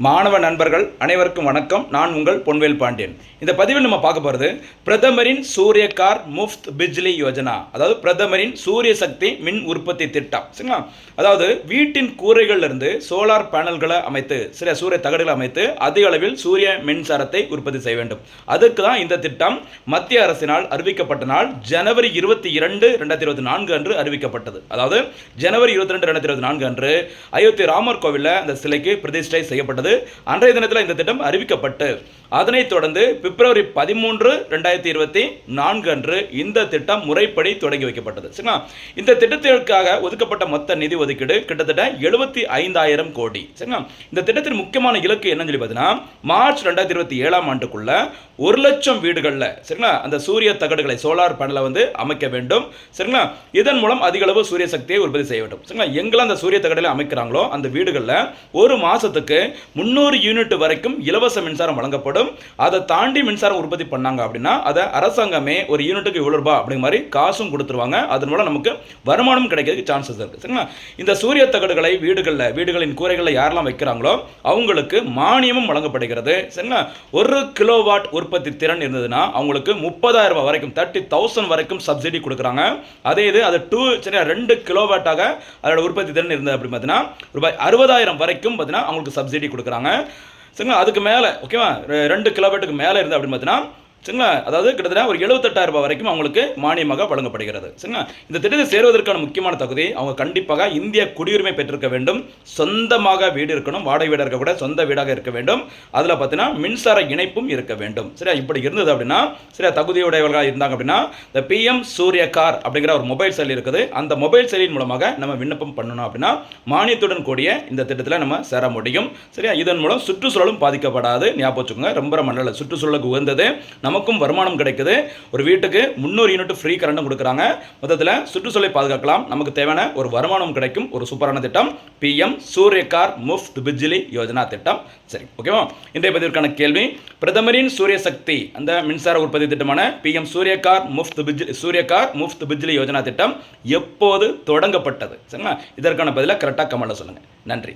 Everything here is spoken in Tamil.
மாணவ நண்பர்கள் அனைவருக்கும் வணக்கம். நான் உங்கள் பொன்வேல் பாண்டியன். இந்த பதிவில் நம்ம பார்க்க போகிறது பிரதமரின் சூரிய கார் முஃப்த் பிஜ்லி யோஜனா, அதாவது பிரதமரின் சூரிய சக்தி மின் உற்பத்தி திட்டம். சரிங்களா? அதாவது வீட்டின் கூரைகளிலிருந்து சோலார் பேனல்களை அமைத்து சில சூரிய தகடுகளை அமைத்து அதிக அளவில் சூரிய மின்சாரத்தை உற்பத்தி செய்ய வேண்டும். அதுக்கு தான் இந்த திட்டம் மத்திய அரசினால் அறிவிக்கப்பட்ட நாள் ஜனவரி 22, 2024 அன்று அறிவிக்கப்பட்டது. அதாவது ஜனவரி 22, 2024 அன்று அயோத்தி ராமர் கோவிலில் அந்த சிலைக்கு பிரதிஷ்டை செய்யப்பட்டது. அன்றைய தினத்தில் இந்த திட்டம் அறிவிக்கப்பட்டு அதனைத் தொடர்ந்து பிப்ரவரி 13, 2024 அன்று இந்த திட்டம் முறைப்படி தொடங்கி வைக்கப்பட்டது. சரிங்களா? இந்த திட்டத்திற்காக ஒதுக்கப்பட்ட மொத்த நிதி ஒதுக்கீடு கிட்டத்தட்ட 75,000 கோடி. சரிங்களா? இந்த திட்டத்தின் முக்கியமான இலக்கு என்னன்னு சொல்லி பார்த்தீங்கன்னா, மார்ச் 2027 ஆண்டுக்குள்ள 1,00,000 வீடுகளில் சரிங்களா அந்த சூரிய தகடுகளை சோலார் பேனலை அமைக்க வேண்டும். சரிங்களா? இதன் மூலம் அதிக அளவு சூரிய சக்தியை உற்பத்தி செய்ய வேண்டும். சரிங்களா? எங்கெல்லாம் அந்த சூரிய தகடுகளை அமைக்கிறாங்களோ அந்த வீடுகளில் ஒரு மாசத்துக்கு 300 யூனிட் வரைக்கும் இலவச மின்சாரம் வழங்கப்படும். அதை தாண்டி மின்சாரம் உற்பத்தி பண்ணாங்க அப்படின்னா அதை அரசாங்கமே ஒரு யூனிட்டுக்கு இவ்வளவு ரூபாய் அப்படிங்கிற மாதிரி காசும் கொடுத்துருவாங்க. அதன் மூலம் நமக்கு வருமானம் கிடைக்கிறதுக்கு சான்சஸ் இருக்கு. சரிங்களா? இந்த சூரிய தகடுகளை வீடுகளின் கூரைகளில் யாரெல்லாம் வைக்கிறாங்களோ அவங்களுக்கு மானியமும் வழங்கப்படுகிறது. சரிங்களா? 1 கிலோவாட் உற்பத்தி திறன் இருந்ததுன்னா அவங்களுக்கு 30,000 வரைக்கும் 30,000 வரைக்கும் சப்சிடி கொடுக்குறாங்க. அதே இது அது 2 கிலோவாட்டாக அதோட உற்பத்தி திறன் இருந்தது அப்படி பார்த்தீங்கன்னா ரூபாய் 60,000 வரைக்கும் பார்த்தீங்கன்னா அவங்களுக்கு சப்சிடி கொடுக்குறாங்க. சரிங்களா? அதுக்கு மேலே ஓகேவா 2 கிலோவாட்டுக்கு மேலே இருந்து அப்படின்னு பார்த்தீங்கன்னா சரிங்களா அதாவது கிட்டத்தட்ட ஒரு 78,000 வரைக்கும் அவங்களுக்கு மானியமாக வழங்கப்படுகிறது. சரிங்களா? இந்த திட்டத்தை சேருவதற்கான முக்கியமான தகுதி அவங்க கண்டிப்பாக இந்திய குடியுரிமை பெற்றிருக்க வேண்டும், சொந்தமாக வீடு இருக்கணும், வாடகை வீடாக இருக்க கூட சொந்த வீடாக இருக்க வேண்டும், அதில் பார்த்தீங்கன்னா மின்சார இணைப்பும் இருக்க வேண்டும். சரியா? இப்படி இருந்தது அப்படின்னா சரியா தகுதியுடையவர்களாக இருந்தாங்க அப்படின்னா இந்த PM சூரிய கார் அப்படிங்கிற ஒரு மொபைல் செயலி இருக்குது. அந்த மொபைல் செயலியின் மூலமாக நம்ம விண்ணப்பம் பண்ணணும் அப்படின்னா மானியத்துடன் கூடிய இந்த திட்டத்தில் நம்ம சேர முடியும். சரியா? இதன் மூலம் சுற்றுச்சூழலும் பாதிக்கப்படாது. ஞாபகம் வச்சுக்கோங்க, ரொம்ப நல்ல சுற்றுச்சூழலுக்கு உகந்தது, நமக்கும் வருமானம் கிடைக்குது. ஒரு வீட்டுக்கு 300 யூனிட் ஃப்ரீ கரண்டும் கொடுக்குறாங்க. மொத்தத்தில் சுற்றுச்சூழலை பாதுகாக்கலாம், நமக்கு தேவையான ஒரு வருமானம் கிடைக்கும். ஒரு சூப்பரான திட்டம் PM சூரிய கார் முஃப்த் பிஜ்லி யோஜனா திட்டம். சரி, ஓகேவா? இன்றைய பதிவிற்கான கேள்வி, பிரதமரின் சூரிய சக்தி அந்த மின்சார உற்பத்தி திட்டமான PM சூரிய கார் முஃப்த் பிஜ்லி யோஜனா திட்டம் எப்போது தொடங்கப்பட்டது? சரிங்களா? இதற்கான பதிலை கரெக்டாக கமெண்ட்ல சொல்லுங்க. நன்றி.